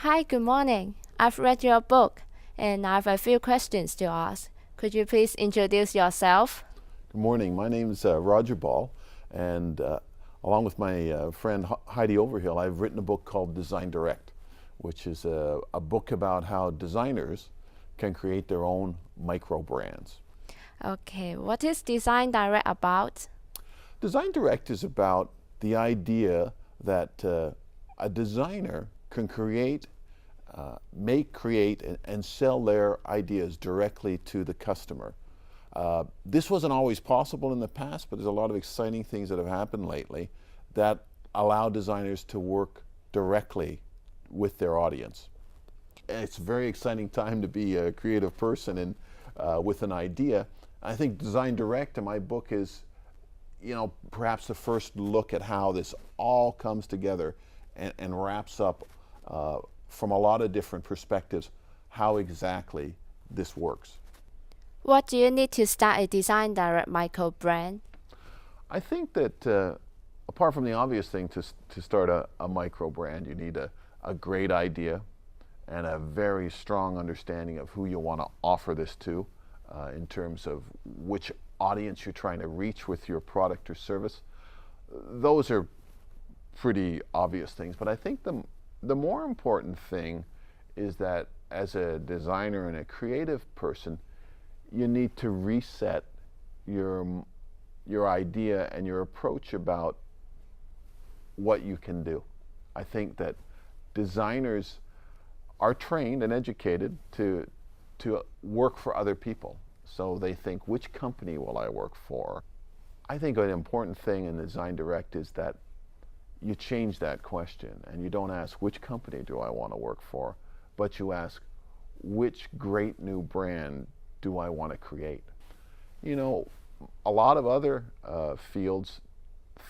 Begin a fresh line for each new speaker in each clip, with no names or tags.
Hi, good morning. I've read your book and I have a few questions to ask. Could you please introduce yourself?
Good morning. My name is Roger Ball, and along with my friend Heidi Overhill, I've written a book called DesignDirect, which is a book about how designers can create their own micro brands.
Okay, what is Design Direct about?
DesignDirect is about the idea that a designer can create, create, and sell their ideas directly to the customer. This wasn't always possible in the past, but there's a lot of exciting things that have happened lately that allow designers to work directly with their audience. It's a very exciting time to be a creative person and with an idea. I think DesignDirect in my book is, perhaps the first look at how this all comes together and wraps up from a lot of different perspectives how exactly this works.
What do you need to start a Design Direct micro brand?
I think that apart from the obvious thing to start a micro brand, you need a great idea and a very strong understanding of who you want to offer this to in terms of which audience you're trying to reach with your product or service. Those are pretty obvious things, but I think the more important thing is that as a designer and a creative person, you need to reset your idea and your approach about what you can do. I think that designers are trained and educated to work for other people. So they think, which company will I work for? I think an important thing in DesignDirect is that you change that question and you don't ask, which company do I want to work for? But you ask, which great new brand do I want to create? A lot of other fields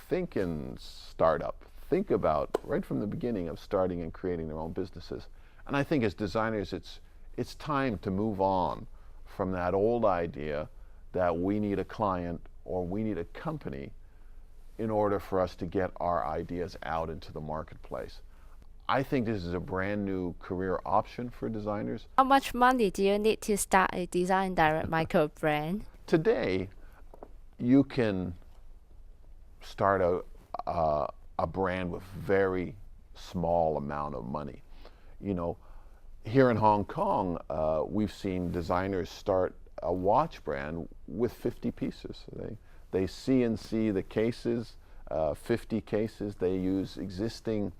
think in startup, think about right from the beginning of starting and creating their own businesses. And I think as designers, it's time to move on from that old idea that we need a client or we need a company in order for us to get our ideas out into the marketplace. I think this is a brand new career option for designers.
How much money do you need to start a Design Direct micro brand?
Today, you can start a brand with very small amount of money. Here in Hong Kong, we've seen designers start a watch brand with 50 pieces. They CNC the cases, 50 cases. They use existing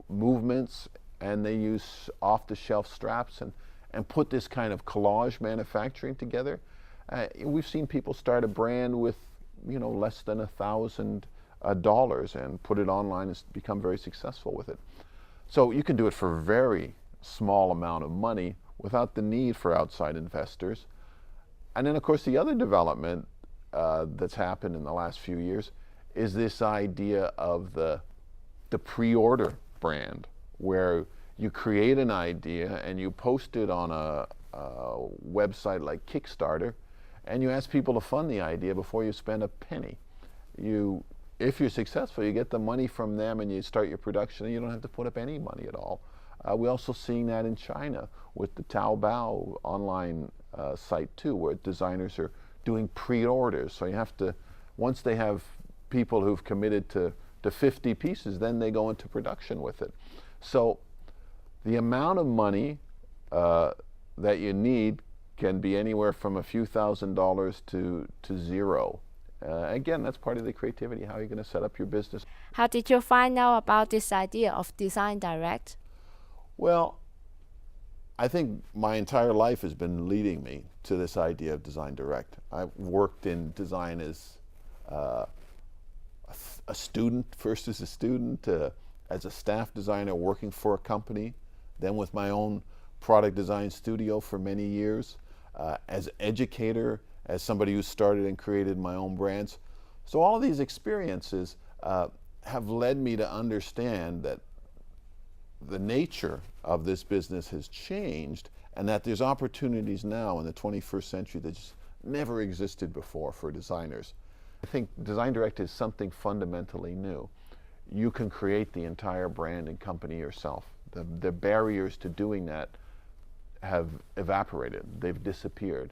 movements, and they use off-the-shelf straps and put this kind of collage manufacturing together. We've seen people start a brand with less than $1,000 and put it online and become very successful with it. So you can do it for a very small amount of money without the need for outside investors. And then of course the other development that's happened in the last few years is this idea of the pre-order brand, where you create an idea and you post it on a website like Kickstarter, and you ask people to fund the idea before you spend a penny. If you're successful, you get the money from them and you start your production and you don't have to put up any money at all. We're also seeing that in China with the Taobao online site too, where designers are doing pre-orders. So you have to, once they have people who've committed to 50 pieces, then they go into production with it. So the amount of money that you need can be anywhere from a few $1,000s to zero. Again, that's part of the creativity. How are you going to set up your business?
How did you find out about this idea of Design Direct?
Well, I think my entire life has been leading me to this idea of DesignDirect. I've worked in design as a student, first as a student, as a staff designer working for a company, then with my own product design studio for many years, as educator, as somebody who started and created my own brands. So all of these experiences have led me to understand that the nature of this business has changed and that there's opportunities now in the 21st century that just never existed before for designers. I think DesignDirect is something fundamentally new. You can create the entire brand and company yourself. The barriers to doing that have evaporated. They've disappeared.